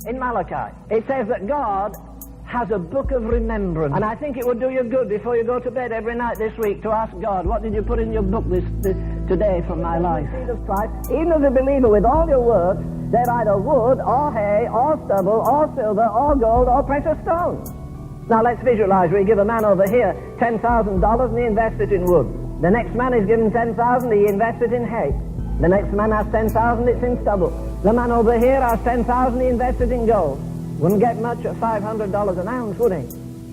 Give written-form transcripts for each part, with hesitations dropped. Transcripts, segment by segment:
in Malachi. It says that God has a book of remembrance. And I think it would do you good before you go to bed every night this week to ask God, what did you put in your book today from my life? Even as a believer, with all your works, they're either wood or hay or stubble or silver or gold or precious stones. Now let's visualize. We give a man over here $10,000 and he invests it in wood. The next man is given $10,000, he invests it in hay. The next man has $10,000, it's in stubble. The man over here has $10,000, he invests it in gold. Wouldn't get much at $500 an ounce, would he?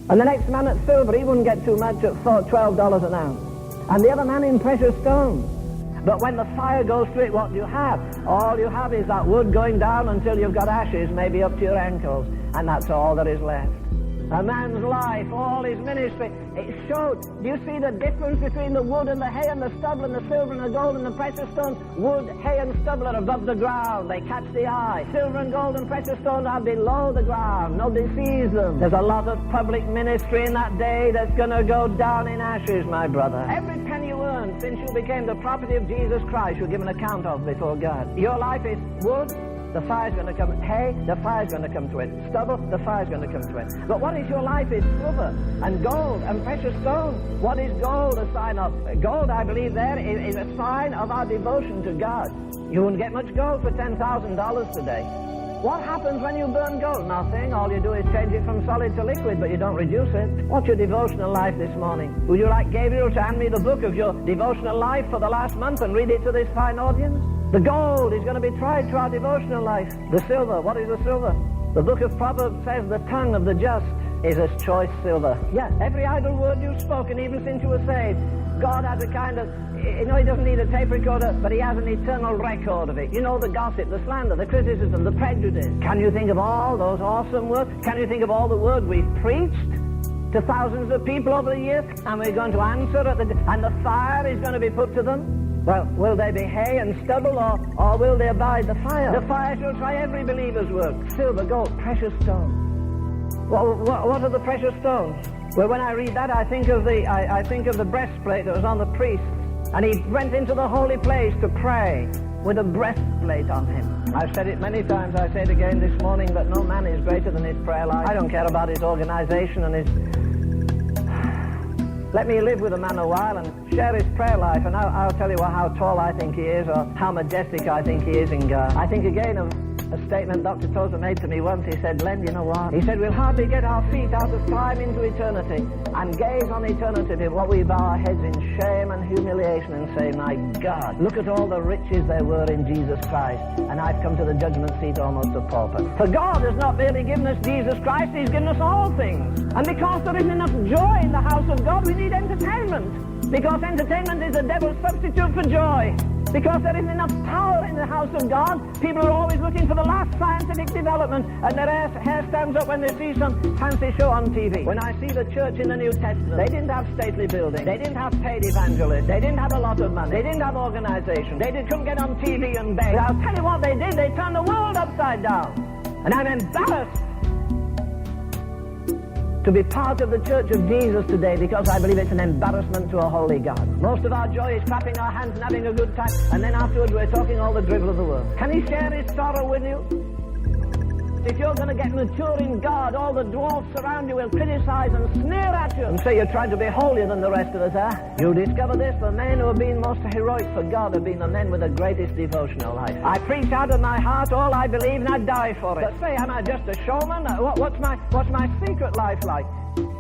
And the next man at silver, he wouldn't get too much at $12 an ounce. And the other man in precious stones. But when the fire goes through it, what do you have? All you have is that wood going down until you've got ashes, maybe up to your ankles. And that's all that is left. A man's life, all his ministry, it showed. Do you see the difference between the wood and the hay and the stubble and the silver and the gold and the precious stones? Wood, hay and stubble are above the ground. They catch the eye. Silver and gold and precious stones are below the ground. Nobody sees them. There's a lot of public ministry in that day that's going to go down in ashes, my brother. Every penny you earned since you became the property of Jesus Christ, you'll give an account of before God. Your life is wood. The fire's going to come. Hay, the fire's going to come to it. Stubble, the fire's going to come to it. But what is your life is silver and gold and precious stones. What is gold a sign of? Gold, I believe there, is a sign of our devotion to God. You won't get much gold for $10,000 today. What happens when you burn gold? Nothing. All you do is change it from solid to liquid, but you don't reduce it. What's your devotional life this morning? Would you like Gabriel to hand me the book of your devotional life for the last month and read it to this fine audience? The gold is going to be tried to our devotional life. The silver, what is the silver? The book of Proverbs says the tongue of the just is as choice silver. Yeah, every idle word you've spoken, even since you were saved, God has a kind of, he doesn't need a tape recorder, but he has an eternal record of it. You know, the gossip, the slander, the criticism, the prejudice. Can you think of all those awesome words? Can you think of all the words we've preached to thousands of people over the years? And we're going to answer and the fire is going to be put to them? Well, will they be hay and stubble, or will they abide the fire? The fire shall try every believer's work. Silver, gold, precious stones. What are the precious stones? Well, when I read that, I think of the breastplate that was on the priest. And he went into the holy place to pray with a breastplate on him. I've said it many times, I say it again this morning, that no man is greater than his prayer life. I don't care about his organization and his... Let me live with a man a while and share his prayer life, and I'll tell you how tall I think he is, or how majestic I think he is in God. I think again of a statement Dr. Tozer made to me once. He said, Len, you know what? He said, we'll hardly get our feet out of time into eternity and gaze on eternity before we bow our heads in shame and humiliation and say, my God, look at all the riches there were in Jesus Christ, and I've come to the judgment seat almost a pauper. For God has not merely given us Jesus Christ, he's given us all things. And because there isn't enough joy in the house of God, we need entertainment. Because entertainment is the devil's substitute for joy. Because there isn't enough power in the house of God, people are always looking for the last scientific development, and their hair stands up when they see some fancy show on TV. When I see the church in the New Testament, they didn't have stately buildings, they didn't have paid evangelists, they didn't have a lot of money, they didn't have organization, they couldn't get on TV and beg. I'll tell you what they did, they turned the world upside down. And I'm embarrassed to be part of the Church of Jesus today, because I believe it's an embarrassment to a holy God. Most of our joy is clapping our hands and having a good time, and then afterwards we're talking all the drivel of the world. Can he share his sorrow with you? If you're going to get mature in God, all the dwarfs around you will criticize and sneer at you and say you're trying to be holier than the rest of us, You'll discover this: the men who have been most heroic for God have been the men with the greatest devotional life. I preach out of my heart all I believe, and I die for it. But say, am I just a showman? What's my secret life like?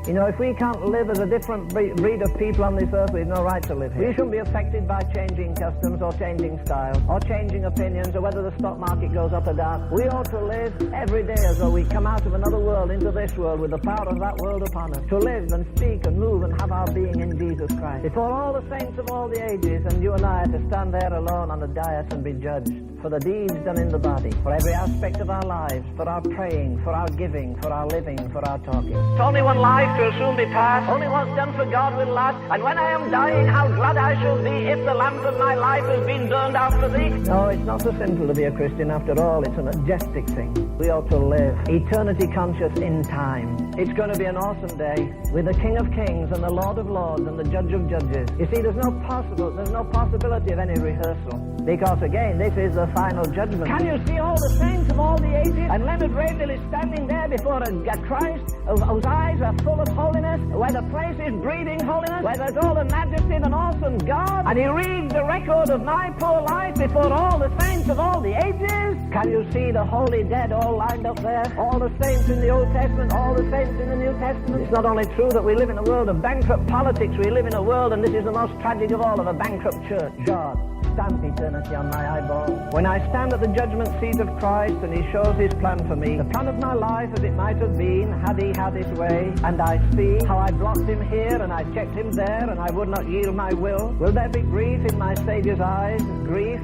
You know, if we can't live as a different breed of people on this earth, we've no right to live here. We shouldn't be affected by changing customs or changing styles or changing opinions or whether the stock market goes up or down. We ought to live every day as though we come out of another world into this world with the power of that world upon us. To live and speak and move and have our being in Jesus Christ. Before all the saints of all the ages, and you and I are to stand there alone on the dais and be judged for the deeds done in the body, for every aspect of our lives, for our praying, for our giving, for our living, for our talking. It's only one life will soon be past. Only what's done for God will last. And when I am dying, how glad I shall be if the lamp of my life has been burned out for thee. No, it's not so simple to be a Christian after all. It's a majestic thing. We ought to live eternity conscious in time. It's going to be an awesome day with the King of Kings and the Lord of Lords and the Judge of Judges. You see, there's no possibility of any rehearsal, because again, this is the final judgment. Can you see all the saints of all the ages And Leonard Ravenhill is standing there before a Christ whose eyes are full of holiness, where the place is breathing holiness, where there's all the majesty of an awesome God. And he reads the record of my poor life before all the saints of all the ages. Can you see the holy dead all lined up there? All the saints in the Old Testament, all the saints in the New Testament. It's not only true that we live in a world of bankrupt politics, we live in a world, and this is the most tragic of all, of a bankrupt church. God, stamp eternity on my eyeball. When I stand at the judgment seat of Christ and he shows his plan for me, the plan of my life as it might have been had he had his way, and I see how I blocked him here and I checked him there and I would not yield my will, will there be grief in my Saviour's eyes? Grief,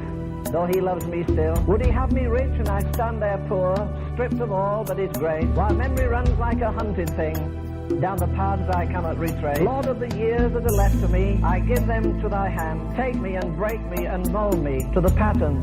though he loves me still? Would he have me rich and I stand there poor, stripped of all but his grace, while memory runs like a hunted thing down the paths I cannot retrace? Lord, of the years that are left to me, I give them to thy hand. Take me and break me and mold me to the pattern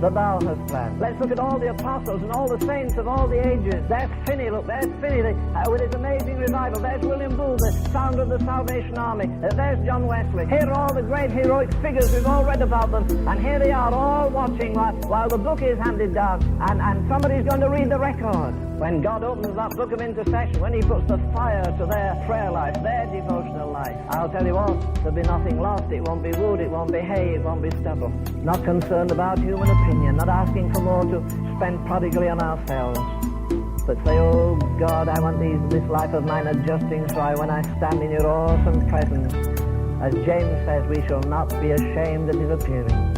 that thou hast planned. Let's look at all the apostles and all the saints of all the ages. There's Finney, look, there's Finney with his amazing revival. There's William Booth, the founder of the Salvation Army. There's John Wesley. Here are all the great heroic figures, we've all read about them, and here they are all watching while the book is handed down, and somebody's going to read the record. When God opens that book of intercession, when he puts the fire to their prayer life, their devotional life, I'll tell you what, there'll be nothing lost. It won't be wood, it won't be hay, it won't be stubble. Not concerned about human opinion, not asking for more to spend prodigally on ourselves, but say, oh God, I want this life of mine adjusting so when I stand in your awesome presence, as James says, we shall not be ashamed at his appearing.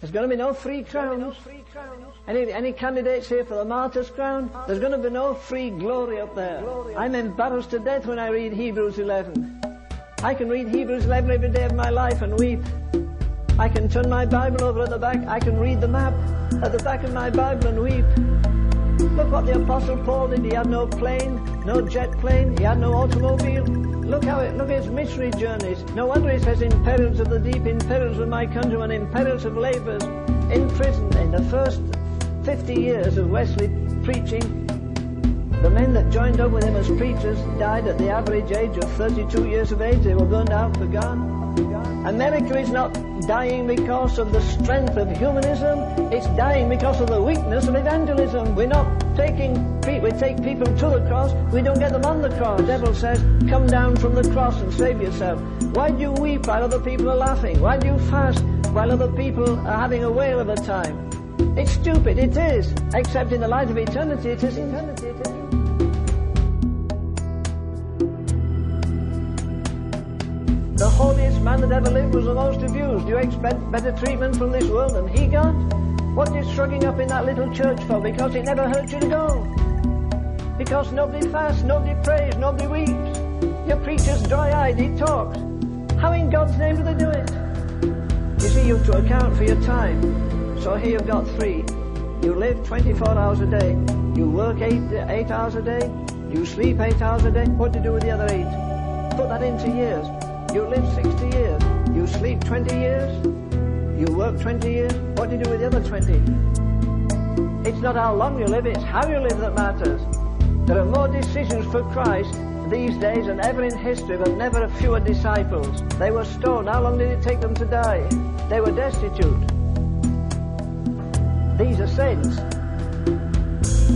There's going to be no free crowns. Any candidates here for the martyr's crown? There's going to be no free glory up there. I'm embarrassed to death when I read Hebrews 11. I can read Hebrews 11 every day of my life and weep. I can turn my Bible over at the back. I can read the map at the back of my Bible and weep. Look what the Apostle Paul did. He had no plane, no jet plane. He had no automobile. Look at his missionary journeys. No wonder he says, in perils of the deep, in perils of my countrymen, in perils of labours, in prison. In the first 50 years of Wesley preaching, the men that joined up with him as preachers died at the average age of 32 years of age. They were burned out for gone. America is not dying because of the strength of humanism. It's dying because of the weakness of evangelism. We take people to the cross. We don't get them on the cross. The devil says, come down from the cross and save yourself. Why do you weep while other people are laughing? Why do you fast while other people are having a whale of a time? It's stupid, it is. Except in the light of eternity, it isn't. The holiest man that ever lived was the most abused. Do you expect better treatment from this world than he got? What are you shrugging up in that little church for? Because it never hurt you to go. Because nobody fasts, nobody prays, nobody weeps. Your preacher's dry-eyed, he talks. How in God's name do they do it? You see, you have to account for your time. So here you've got 3. You live 24 hours a day. You work 8 hours a day. You sleep 8 hours a day. What do you do with the other 8? Put that into years. You live 60 years. You sleep 20 years. You work 20 years. What do you do with the other 20? It's not how long you live, it's how you live that matters. There are more decisions for Christ these days than ever in history, but never fewer disciples. They were stoned. How long did it take them to die? They were destitute. These are saints.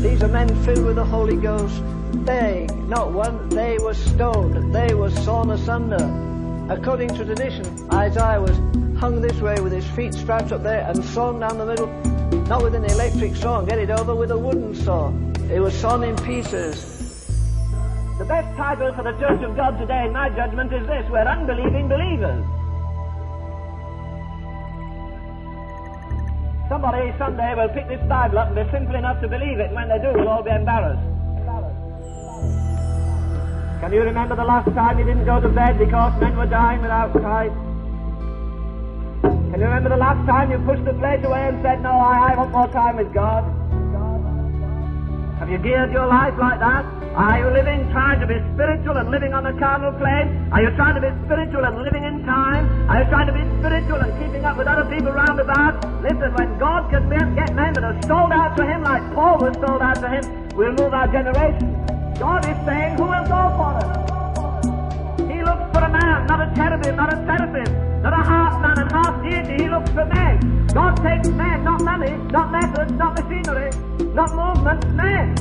These are men filled with the Holy Ghost. They, not one, they were stoned. They were sawn asunder. According to tradition, Isaiah was hung this way with his feet strapped up there and sawn down the middle, not with an electric saw and get it over, with a wooden saw. It was sawn in pieces. The best title for the Church of God today, in my judgment, is this: we're unbelieving believers. Somebody someday will pick this Bible up and be simple enough to believe it, and when they do, we'll all be embarrassed. Can you remember the last time you didn't go to bed because men were dying without Christ? Can you remember the last time you pushed the plate away and said, no, I want more time with God? Have you geared your life like that? Are you living, trying to be spiritual and living on the carnal plane? Are you trying to be spiritual and living in time? Are you trying to be spiritual and keeping up with other people round about? Listen, when God can get men that are sold out to Him like Paul was sold out to Him, we'll move our generation. God is saying, who will go for us? He looks for a man, not a cherubim, not a seraphim, not a half man and half deity. He looks for men. God takes men, not money, not methods, not machinery, not movements, men.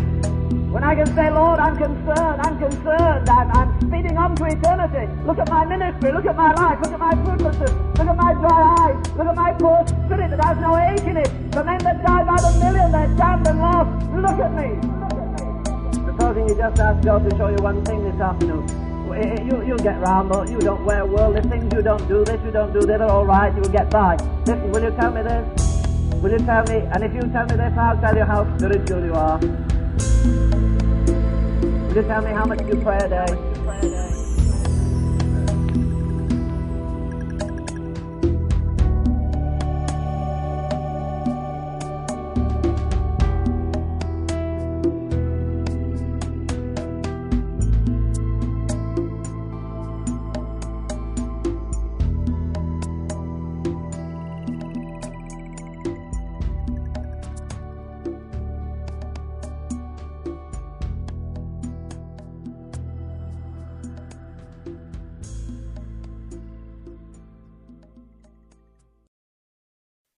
When I can say, Lord, I'm concerned, I'm speeding on to eternity. Look at my ministry, look at my life, look at my fruitlessness, look at my dry eyes, look at my poor spirit that has no ache in it. The men that die by the million, they're damned and lost. Look at me. Supposing you just ask God to show you one thing this afternoon. You'll get round, but you don't wear worldly things, you don't do this, you don't do that, they're all right, you'll get by. Listen, will you tell me this? Will you tell me, and if you tell me this, I'll tell you how spiritual you are. Will you tell me how much you pray a day?